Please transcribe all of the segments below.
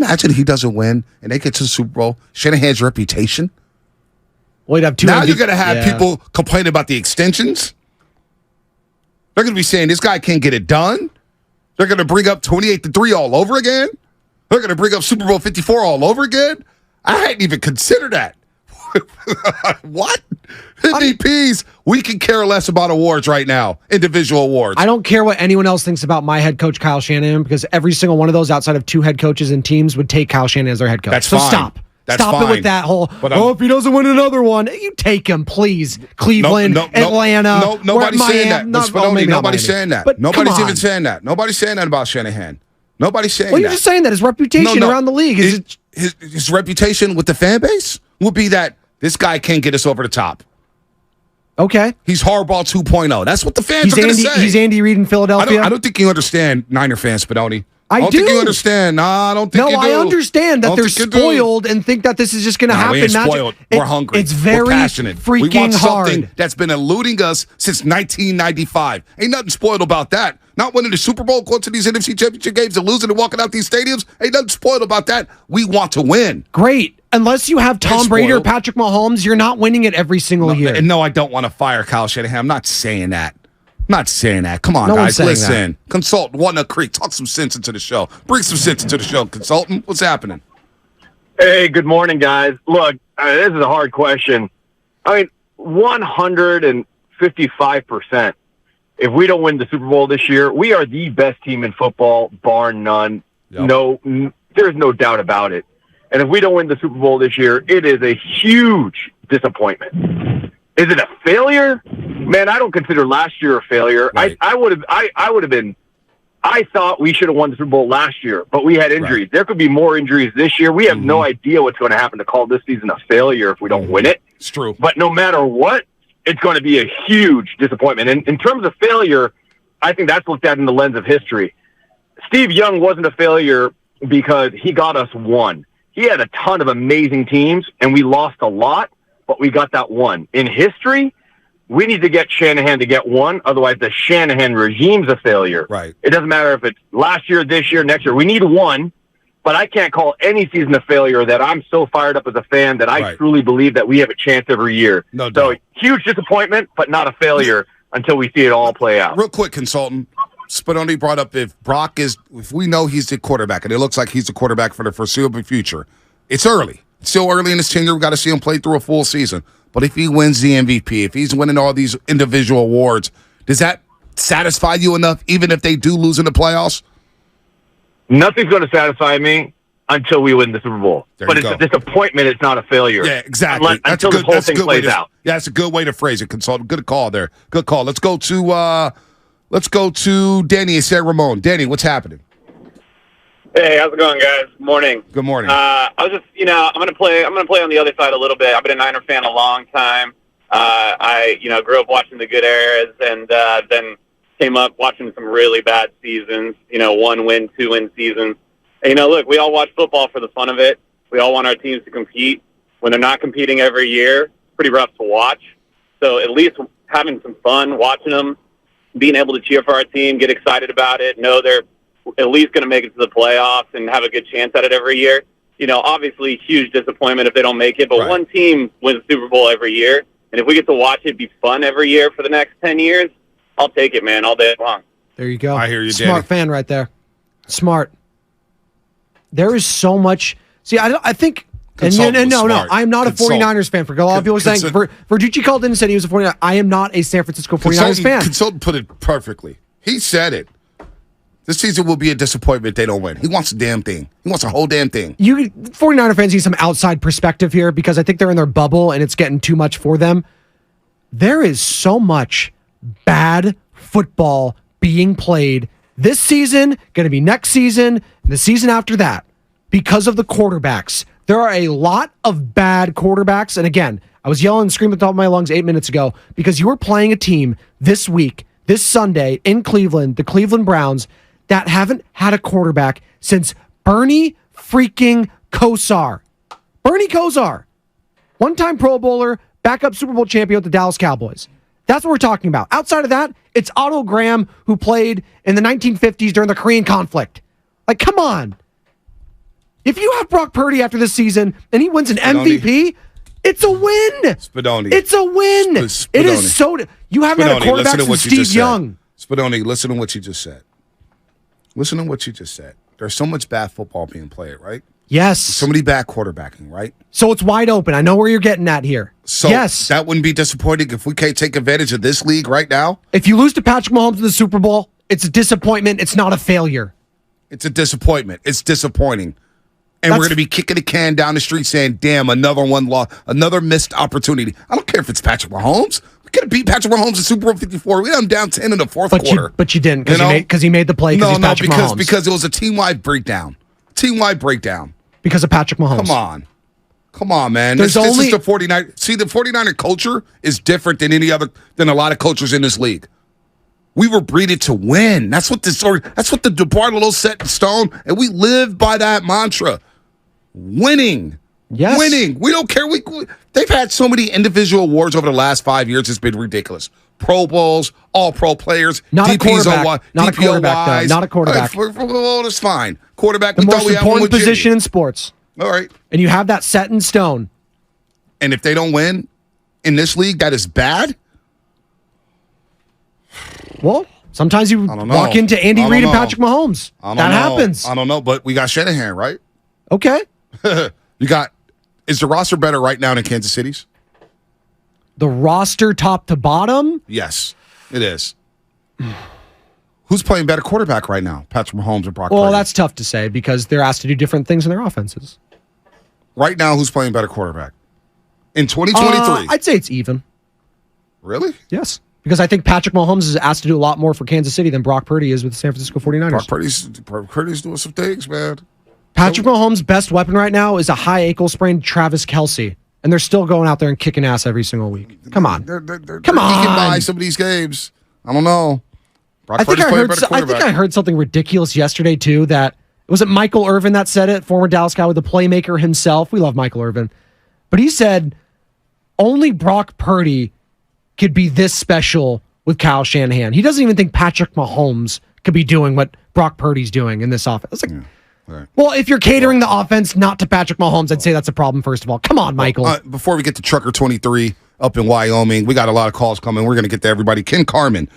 imagine he doesn't win and they get to the Super Bowl? Shanahan's reputation. Well, he'd have two. Now you're going to have people complaining about the extensions. They're going to be saying this guy can't get it done. They're going to bring up 28-3 all over again. They're going to bring up Super Bowl 54 all over again. I hadn't even considered that. What? MVPs, we can care less about awards right now, individual awards. I don't care what anyone else thinks about my head coach, Kyle Shanahan, because every single one of those outside of two head coaches and teams would take Kyle Shanahan as their head coach. That's so fine. Stop. That's Stop fine. it with that whole, if he doesn't win another one, you take him, please. Cleveland, Atlanta. Nobody's saying that. Nobody's saying that. But nobody's even saying that. Nobody's saying that about Shanahan. Nobody's saying that. Well, you're just saying that. His reputation around the league. His reputation with the fan base will be that this guy can't get us over the top. Okay. He's Harbaugh 2.0. That's what the fans are going to say. He's Andy Reid in Philadelphia. I don't think you understand, Niner fans, Spinoni. I don't think you understand. No, I don't think you do. No, I understand that they're spoiled and think that this is just going to happen. We ain't spoiled. We're hungry. It's very We're passionate. freaking we want something hard. that's been eluding us since 1995. Ain't nothing spoiled about that. Not winning the Super Bowl, going to these NFC Championship games and losing and walking out these stadiums. Ain't nothing spoiled about that. We want to win. Great. Unless you have Tom Brady or Patrick Mahomes, you're not winning it every single year. And no, I don't want to fire Kyle Shanahan. I'm not saying that. Come on, guys. Listen. Consultant, Walnut Creek, talk some sense into the show. Bring some sense into the show, consultant. What's happening? Hey, good morning, guys. Look, this is a hard question. I mean, 155%. If we don't win the Super Bowl this year, we are the best team in football, bar none. Yep. There's no doubt about it. And if we don't win the Super Bowl this year, it is a huge disappointment. Is it a failure? Man, I don't consider last year a failure. Right. I would have been. I thought we should have won the Super Bowl last year, but we had injuries. Right. There could be more injuries this year. We have no idea what's going to happen to call this season a failure if we don't win it. It's true. But no matter what, it's going to be a huge disappointment. And in terms of failure, I think that's looked at in the lens of history. Steve Young wasn't a failure because he got us one. He had a ton of amazing teams, and we lost a lot, but we got that one. In history, we need to get Shanahan to get one. Otherwise, the Shanahan regime's a failure. Right. It doesn't matter if it's last year, this year, next year. We need one, but I can't call any season a failure that I'm so fired up as a fan that I truly believe that we have a chance every year. No doubt. So, huge disappointment, but not a failure until we see it all play out. Real quick, consultant. Spinoni brought up if we know he's the quarterback, and it looks like he's the quarterback for the foreseeable future, it's early. It's still early in his tenure. We've got to see him play through a full season. But if he wins the MVP, if he's winning all these individual awards, does that satisfy you enough, even if they do lose in the playoffs? Nothing's going to satisfy me until we win the Super Bowl. But it's a disappointment. It's not a failure. Yeah, exactly. Until this whole thing plays out. Yeah, that's a good way to phrase it, consultant. Good call there. Good call. Let's go to Danny and San Ramon. Danny, what's happening? Hey, how's it going, guys? Morning. Good morning. I was just, I'm gonna play on the other side a little bit. I've been a Niner fan a long time. I grew up watching the good eras, and then came up watching some really bad seasons. 1-win, 2-win seasons. And, look, we all watch football for the fun of it. We all want our teams to compete. When they're not competing every year, it's pretty rough to watch. So at least having some fun watching them, being able to cheer for our team, get excited about it, know they're at least going to make it to the playoffs and have a good chance at it every year. Obviously huge disappointment if they don't make it, but one team wins the Super Bowl every year. And if we get to watch it be fun every year for the next 10 years, I'll take it, man, all day long. There you go. I hear you, Danny. Smart fan right there. Smart. There is so much. See, I think. No, I'm not a 49ers fan. For a lot of people saying, Verducci called in and said he was a 49er. I am not a San Francisco 49ers fan. Consultant put it perfectly. He said it. This season will be a disappointment if they don't win. He wants a damn thing. He wants a whole damn thing. 49er fans need some outside perspective here because I think they're in their bubble and it's getting too much for them. There is so much bad football being played this season, going to be next season, and the season after that because of the quarterbacks. There are a lot of bad quarterbacks. And again, I was yelling and screaming at the top of my lungs 8 minutes ago because you were playing a team this week, this Sunday in Cleveland, the Cleveland Browns, that haven't had a quarterback since Bernie freaking Kosar. Bernie Kosar, one-time Pro Bowler, backup Super Bowl champion with the Dallas Cowboys. That's what we're talking about. Outside of that, it's Otto Graham, who played in the 1950s during the Korean conflict. Like, come on. If you have Brock Purdy after this season and he wins an Spadoni. MVP, it's a win. Spadoni. It's a win. Spadoni. It is so. You haven't had a Spadoni, quarterback listen to what since you Steve just Young. said. Spadoni, listen to what you just said. Listen to what you just said. There's so much bad football being played, right? Yes. So many bad quarterbacking, right? So it's wide open. I know where you're getting at here. So yes. that wouldn't be disappointing if we can't take advantage of this league right now. If you lose to Patrick Mahomes in the Super Bowl, it's a disappointment. It's not a failure. It's a disappointment. It's disappointing. And we're going to be kicking the can down the street saying, damn, another one lost, another missed opportunity. I don't care if it's Patrick Mahomes. We could have beat Patrick Mahomes in Super Bowl 54. We had him down 10 in the fourth quarter. But you didn't because he made the play because Mahomes. Because it was a team-wide breakdown. Team-wide breakdown. Because of Patrick Mahomes. Come on, man. This is the 49. See, the 49er culture is different than a lot of cultures in this league. We were breeded to win. That's what the DeBartolo set in stone, and we live by that mantra. Winning. Yes. Winning. We don't care. They've had so many individual awards over the last 5 years. It's been ridiculous. Pro Bowls, all pro players, not DPOY, a quarterback. Not a quarterback, though. Not a quarterback. Well, that's fine. Quarterback. The most important position in sports. All right. And you have that set in stone. And if they don't win in this league, that is bad? Well, sometimes you walk into Andy Reid and Patrick Mahomes. That happens. I don't know, but we got Shanahan, right? Okay. Is the roster better right now than Kansas City's? The roster top to bottom? Yes, it is. Who's playing better quarterback right now? Patrick Mahomes or Brock Purdy? Well, that's tough to say because they're asked to do different things in their offenses. Right now, who's playing better quarterback? In 2023? I'd say it's even. Really? Yes. Because I think Patrick Mahomes is asked to do a lot more for Kansas City than Brock Purdy is with the San Francisco 49ers. Brock Purdy's doing some things, man. Patrick Mahomes' best weapon right now is a high ankle sprain Travis Kelce. And they're still going out there and kicking ass every single week. Come on. They're Come on. He can buy some of these games. I don't know. I think I heard something ridiculous yesterday, too, that was it Michael Irvin that said it, former Dallas Cowboy, the playmaker himself. We love Michael Irvin. But he said only Brock Purdy could be this special with Kyle Shanahan. He doesn't even think Patrick Mahomes could be doing what Brock Purdy's doing in this offense. It's like, right. Well, if you're catering the offense not to Patrick Mahomes, I'd say that's a problem, first of all. Come on, Michael. Before we get to Trucker 23 up in Wyoming, we got a lot of calls coming. We're going to get to everybody. Ken Carmen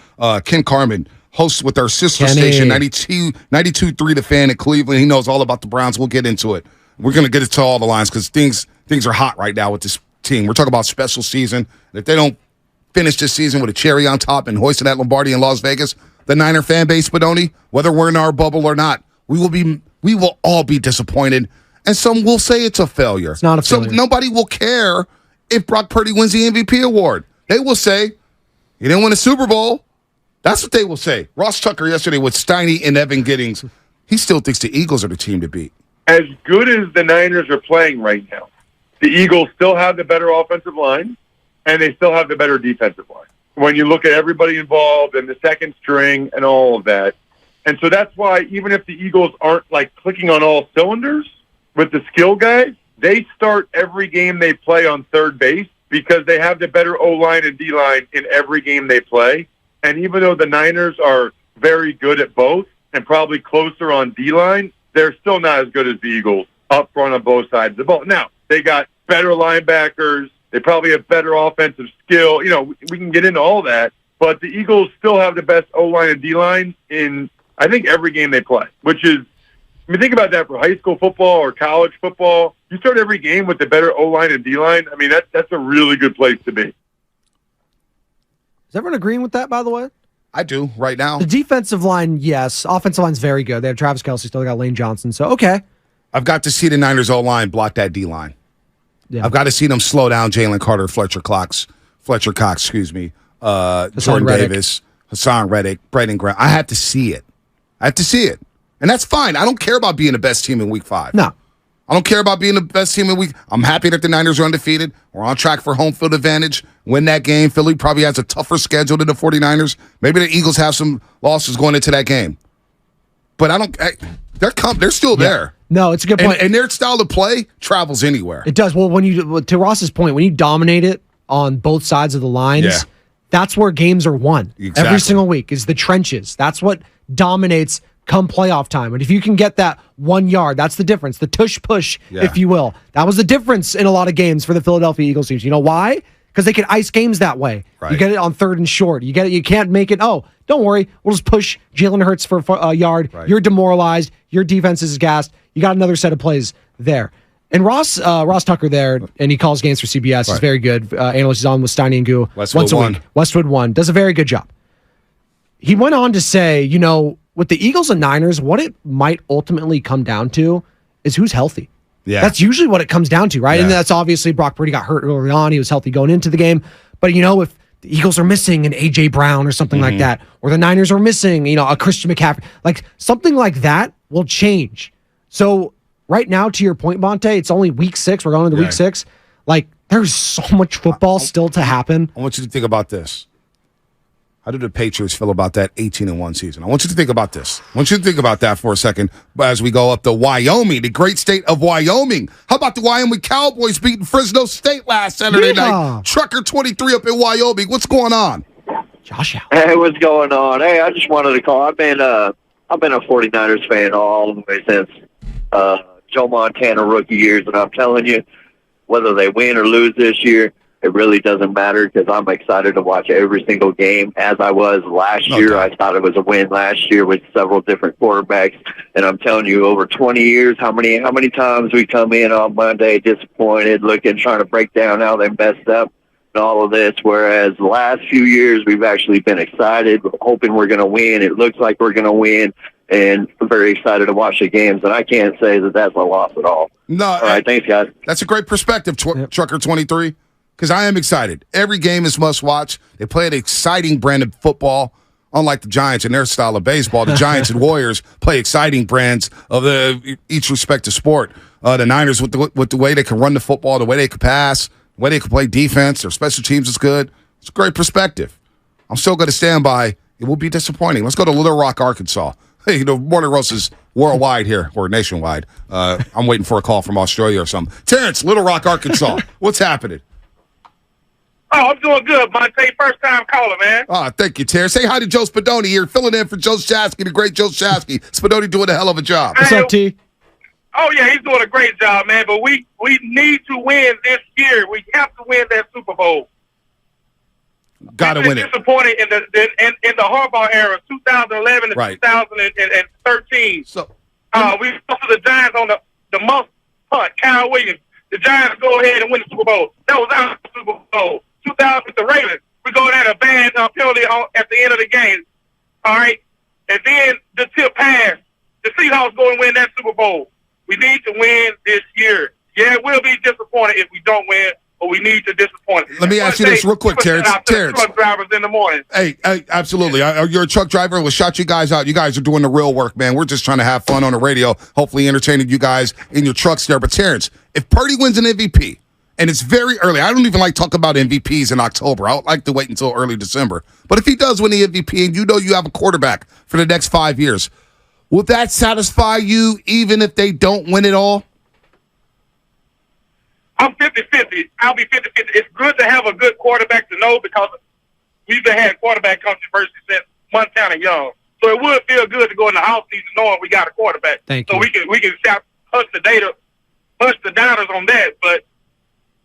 hosts with our sister station, 92.3 The Fan in Cleveland. He knows all about the Browns. We'll get into it. We're going to get into all the lines because things are hot right now with this team. We're talking about special season. If they don't finish this season with a cherry on top and hoisting that Lombardi in Las Vegas, the Niner fan base, Spadoni, whether we're in our bubble or not, we will all be disappointed, and some will say it's a failure. It's not a failure. So nobody will care if Brock Purdy wins the MVP award. They will say he didn't win a Super Bowl. That's what they will say. Ross Tucker yesterday with Steiny and Evan Giddings, he still thinks the Eagles are the team to beat. As good as the Niners are playing right now, the Eagles still have the better offensive line, and they still have the better defensive line. When you look at everybody involved and the second string and all of that. And so that's why even if the Eagles aren't like clicking on all cylinders with the skill guys, they start every game they play on third base because they have the better O-line and D-line in every game they play. And even though the Niners are very good at both and probably closer on D-line, they're still not as good as the Eagles up front on both sides of the ball. Now, they got better linebackers. They probably have better offensive skill. You know, we can get into all that. But the Eagles still have the best O-line and D-line in, I think, every game they play, which is, I mean, think about that for high school football or college football. You start every game with the better O-line and D-line. I mean, that's a really good place to be. Is everyone agreeing with that, by the way? I do, right now. The defensive line, yes. Offensive line's very good. They have Travis Kelce, still got Lane Johnson. So, okay. I've got to see the Niners O-line block that D-line. Yeah. I've got to see them slow down Jalen Carter, Fletcher Cox, Jordan Reddick. Davis, Hassan Reddick, Brandon Graham. I have to see it. And that's fine. I don't care about being the best team in week 5. No. I don't care about being the best team in week. I'm happy that the Niners are undefeated. We're on track for home field advantage. Win that game. Philly probably has a tougher schedule than the 49ers. Maybe the Eagles have some losses going into that game. But they're still there. No, it's a good point. And their style of play travels anywhere. It does. Well, to Ross's point, when you dominate it on both sides of the lines, that's where games are won. Exactly. Every single week is the trenches. That's what dominates come playoff time. And if you can get that 1 yard, that's the difference. The tush push, if you will. That was the difference in a lot of games for the Philadelphia Eagles teams. You know why? Because they can ice games that way. Right. You get it on 3rd and short. You get it. You can't make it. Oh, don't worry. We'll just push Jalen Hurts for a yard. Right. You're demoralized. Your defense is gassed. You got another set of plays there. And Ross Tucker there, and he calls games for CBS. He's very good. Analyst is on with Steiny and Goo once a week. Westwood One does a very good job. He went on to say, with the Eagles and Niners, what it might ultimately come down to is who's healthy. Yeah. That's usually what it comes down to, right? Yeah. And that's obviously Brock Purdy got hurt early on. He was healthy going into the game. But, if the Eagles are missing an A.J. Brown or something like that, or the Niners are missing, a Christian McCaffrey, like something like that will change. So right now, to your point, Monte, it's only week 6. We're going into week 6. Like, there's so much football still to happen. I want you to think about this. How do the Patriots feel about that 18-1 season? I want you to think about this. I want you to think about that for a second as we go up to Wyoming, the great state of Wyoming. How about the Wyoming Cowboys beating Fresno State last Saturday night? Trucker 23 up in Wyoming. What's going on? Josh Allen. Hey, what's going on? Hey, I just wanted to call. I've been a 49ers fan all the way since Joe Montana rookie years, and I'm telling you, whether they win or lose this year, it really doesn't matter because I'm excited to watch every single game as I was last year. I thought it was a win last year with several different quarterbacks. And I'm telling you, over 20 years, how many times we come in on Monday disappointed, looking, trying to break down how they messed up and all of this. Whereas the last few years, we've actually been excited, hoping we're going to win. It looks like we're going to win. And I'm very excited to watch the games. And I can't say that that's a loss at all. No. All right, thanks, guys. That's a great perspective, Trucker 23. Because I am excited. Every game is must watch. They play an exciting brand of football, unlike the Giants and their style of baseball. The Giants and Warriors play exciting brands of each respective sport. The Niners with the way they can run the football, the way they can pass, the way they can play defense. Their special teams is good. It's a great perspective. I'm still going to stand by. It will be disappointing. Let's go to Little Rock, Arkansas. Hey, Morning Roast is worldwide here, or nationwide. I'm waiting for a call from Australia or something. Terrence, Little Rock, Arkansas. What's happening? Oh, I'm doing good, Monte. First time caller, man. Thank you, Terry. Say hi to Joe Spadoni here, filling in for Joe Shasky, the great Joe Shasky. Spadoni doing a hell of a job. What's up, T? Oh, yeah, he's doing a great job, man. But we need to win this year. We have to win that Super Bowl. Got to win it. Disappointed in the Harbaugh era, 2011 to 2013. So we lost to the Giants on the most punt, Kyle Williams. The Giants go ahead and win the Super Bowl. That was our Super Bowl. 2000 with the Ravens. We go at a bad penalty at the end of the game. All right? And then the tip pass. The Seahawks go and win that Super Bowl. We need to win this year. Yeah, we'll be disappointed if we don't win, but we need to disappoint. Let me ask you this real quick, Terrence. Truck drivers in the morning. Hey, absolutely. You're a truck driver. We'll shout you guys out. You guys are doing the real work, man. We're just trying to have fun on the radio, hopefully entertaining you guys in your trucks there. But Terrence, if Purdy wins an MVP, and it's very early. I don't even like talking about MVPs in October. I would like to wait until early December. But if he does win the MVP and you have a quarterback for the next 5 years, will that satisfy you even if they don't win it all? I'm 50-50. I'll be 50-50. It's good to have a good quarterback to know because we've had quarterback controversy since Montana Young. So it would feel good to go in the offseason knowing we got a quarterback. Thank you. So we can hush the doubters on that, but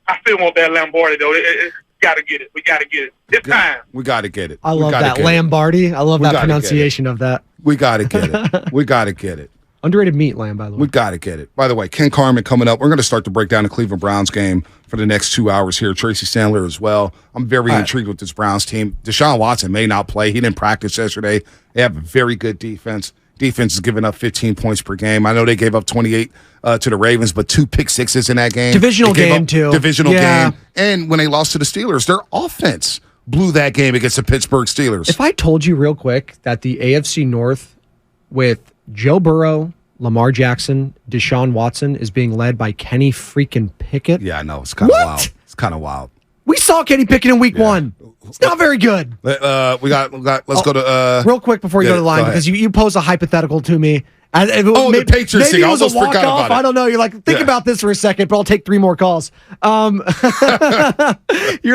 I still want that Lombardi, though. We got to get it. We got to get it. It's time. We got to get it. I love that. Lombardi. I love that pronunciation of that. We got to get it. We got to get it. Underrated meat, lamb, by the way. We got to get it. By the way, Ken Carman coming up. We're going to start to break down the Cleveland Browns game for the next 2 hours here. Tracy Sandler as well. I'm very intrigued with this Browns team. Deshaun Watson may not play. He didn't practice yesterday. They have a very good defense. Defense is giving up 15 points per game. I know they gave up 28 to the Ravens, but 2 pick sixes in that game. Divisional game, too. Divisional game. And when they lost to the Steelers, their offense blew that game against the Pittsburgh Steelers. If I told you real quick that the AFC North with Joe Burrow, Lamar Jackson, Deshaun Watson is being led by Kenny freaking Pickett. Yeah, I know. It's kind of wild. It's kind of wild. We saw Kenny Pickett in week 1. It's not very good. Let's go to real quick before you go to the line, because you pose a hypothhypothetical to me. The Patriots thing. I almost forgot about it. I don't know. You're like, think about this for a second, but I'll take 3 more calls. You're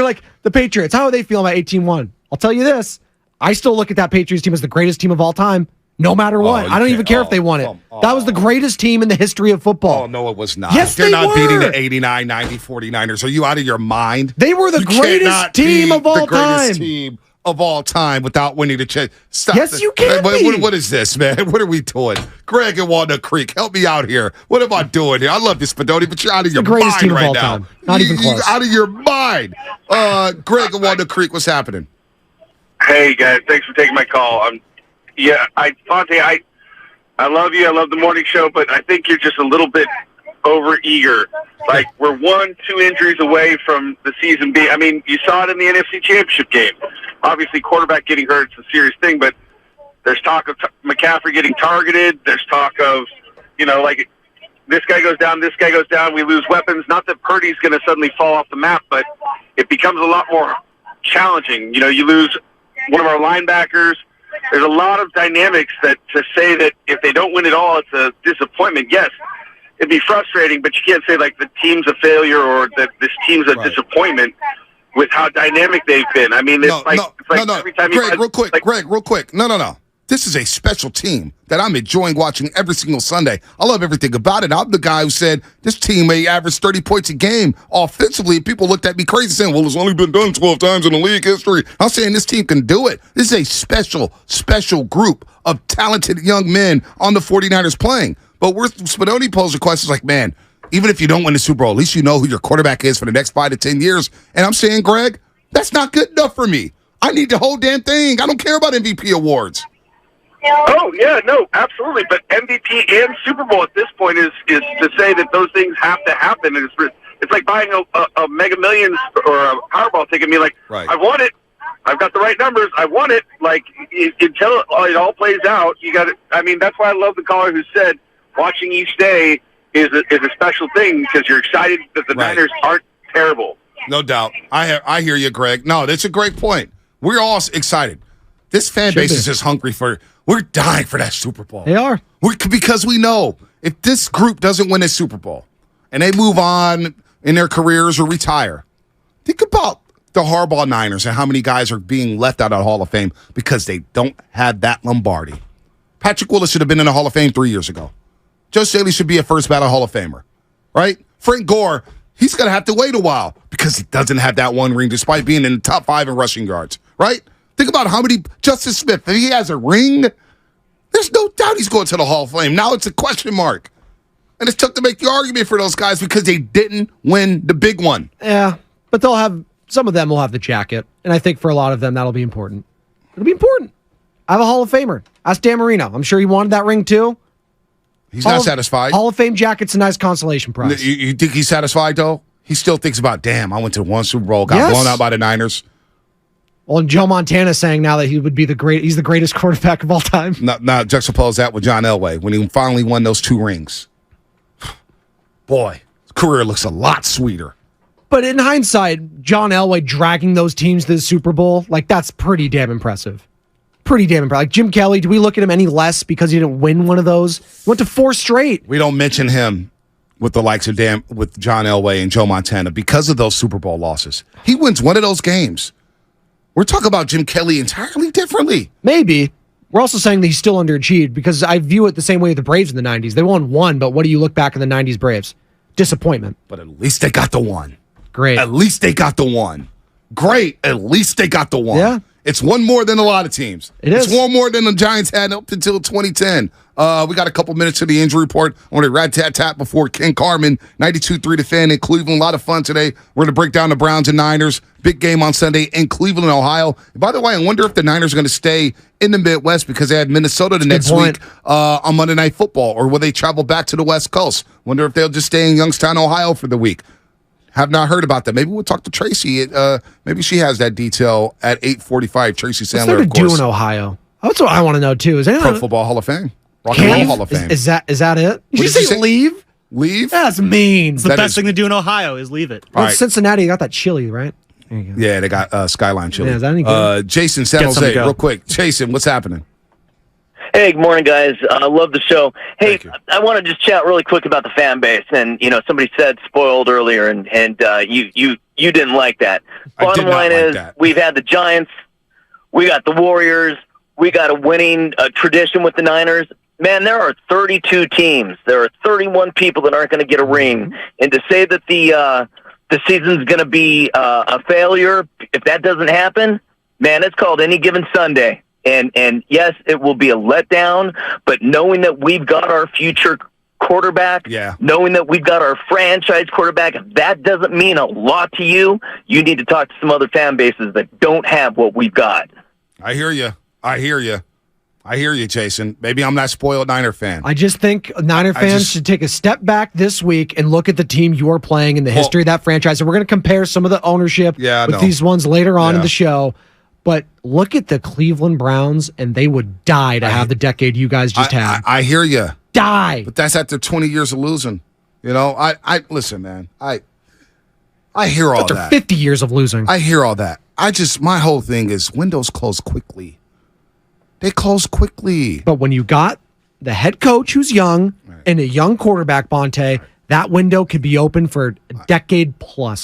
like, the Patriots, how are they feeling about 18-1? I'll tell you this. I still look at that Patriots team as the greatest team of all time. No matter what. you I don't even can't- care if they won it. That was the greatest team in the history of football. Oh, no, it was not. Yes, They're they not were. beating the 89, 90, 49ers. Are you out of your mind? They were the You greatest cannot team be of all the greatest time. team of all time without winning the chance. Stop. Yes, you can be. What is this, man? What are we doing? Greg in Walnut Creek, help me out here. What am I doing here? I love you, Spadoni, but you're out of your greatest mind team of right all now. time. Not even close. You're out of your mind. Greg in Walnut Creek, what's happening? Hey guys, thanks for taking my call. Fonte, I love you. I love the morning show, but I think you're just a little bit over eager. Like, we're 1-2 injuries away from the season being. I mean, you saw it in the NFC Championship game. Obviously, quarterback getting hurt is a serious thing, but there's talk of McCaffrey getting targeted. There's talk of, like, this guy goes down, this guy goes down. We lose weapons. Not that Purdy's going to suddenly fall off the map, but it becomes a lot more challenging. You lose one of our linebackers. There's a lot of dynamics that to say that if they don't win it all, it's a disappointment. Yes, it'd be frustrating, but you can't say like the team's a failure or that this team's a disappointment with how dynamic they've been. I mean, it's like every time Greg, real quick. No. This is a special team that I'm enjoying watching every single Sunday. I love everything about it. I'm the guy who said this team may average 30 points a game offensively. People looked at me crazy saying, well, it's only been done 12 times in the league history. I'm saying this team can do it. This is a special group of talented young men on the 49ers playing. But Spadoni posed a question like, man, even if you don't win the Super Bowl, at least you know who your quarterback is for the next 5 to 10 years. And I'm saying, Greg, that's not good enough for me. I need the whole damn thing. I don't care about MVP awards. Oh, yeah, no, absolutely. But MVP and Super Bowl at this point is to say that those things have to happen. It's like buying a Mega Millions or a Powerball ticket and being like, right. I won it. I've got the right numbers. I won it. Like, until it all plays out, you got to. I mean, that's why I love the caller who said watching each day is a special thing because you're excited that the Niners aren't terrible. No doubt. I hear you, Greg. No, that's a great point. We're all excited. This fan base is just hungry for. We're dying for that Super Bowl. They are. Because we know if this group doesn't win a Super Bowl and they move on in their careers or retire, think about the Harbaugh Niners and how many guys are being left out of the Hall of Fame because they don't have that Lombardi. Patrick Willis should have been in the Hall of Fame 3 years ago. Joe Staley should be a first ballot Hall of Famer, right? Frank Gore, he's going to have to wait a while because he doesn't have that one ring despite being in the top 5 in rushing yards, right? Think about how many Justice Smith, if he has a ring, there's no doubt he's going to the Hall of Fame. Now it's a question mark. And it's tough to make the argument for those guys because they didn't win the big one. Yeah, but some of them will have the jacket. And I think for a lot of them, that'll be important. It'll be important. I have a Hall of Famer. Ask Dan Marino. I'm sure he wanted that ring too. He's not satisfied. Hall of Fame jacket's a nice consolation prize. You think he's satisfied, though? He still thinks about, damn, I went to one Super Bowl, got blown out by the Niners. Well, and Joe Montana saying now that he would be he's the greatest quarterback of all time. Now juxtapose that with John Elway when he finally won those 2 rings. Boy, his career looks a lot sweeter. But in hindsight, John Elway dragging those teams to the Super Bowl, like that's pretty damn impressive. Pretty damn impressive. Like Jim Kelly, do we look at him any less because he didn't win one of those? He went to 4 straight. We don't mention him with the likes of with John Elway and Joe Montana because of those Super Bowl losses. He wins one of those games. We're talking about Jim Kelly entirely differently. Maybe. We're also saying that he's still underachieved because I view it the same way with the Braves in the 90s. They won 1, but what do you look back in the 90s Braves? Disappointment. But at least they got the 1. Great. At least they got the 1. Great. At least they got the 1. Yeah. It's one more than a lot of teams. It's one more than the Giants had up until 2010. We got a couple minutes to the injury report. I want to rat-tat-tat before Ken Carman, 92.3 The Fan in Cleveland. A lot of fun today. We're going to break down the Browns and Niners. Big game on Sunday in Cleveland, Ohio. And by the way, I wonder if the Niners are going to stay in the Midwest because they have Minnesota the next week on Monday Night Football, or will they travel back to the West Coast? Wonder if they'll just stay in Youngstown, Ohio for the week. Have not heard about that. Maybe we'll talk to Tracy. Maybe she has that detail at 8:45. Tracy Sandler, What's there to of course. do in Ohio? That's what I want to know too. Is Pro Football Hall of Fame, Rock and Roll Hall of Fame. Is that it? Did you did you say say? leave? Leave? That's mean. It's the best thing to do in Ohio is leave it. All right. Cincinnati, you got that chili, right? There you go. Yeah, they got Skyline Chili. Yeah, is that any good? Jason, San Get some to Jose, go. real quick. Jason, what's happening? Hey, good morning, guys. I love the show. Hey, Thank you. I want to just chat really quick about the fan base. And, somebody said spoiled earlier, and you didn't like that. I did Bottom not line like is that. we've had the Giants, we got the Warriors, we got a winning tradition with the Niners. Man, there are 32 teams. There are 31 people that aren't going to get a ring. And to say that the season's going to be a failure, if that doesn't happen, man, it's called any given Sunday. And yes, it will be a letdown, but knowing that we've got our future quarterback, knowing that we've got our franchise quarterback, if that doesn't mean a lot to you, you need to talk to some other fan bases that don't have what we've got. I hear you. I hear you, Jason. Maybe I'm that spoiled Niner fan. I just think Niner fans should take a step back this week and look at the team you are playing in the history of that franchise. And we're going to compare some of the ownership with these ones later on in the show. But look at the Cleveland Browns, and they would die to have the decade you guys just had. I hear you. Die. But that's after 20 years of losing. You know, I listen, man. I hear all after that. 50 years of losing. I hear all that. My whole thing is windows close quickly. They close quickly. But when you got the head coach who's young and a young quarterback, Bonte, that window could be open for a decade plus.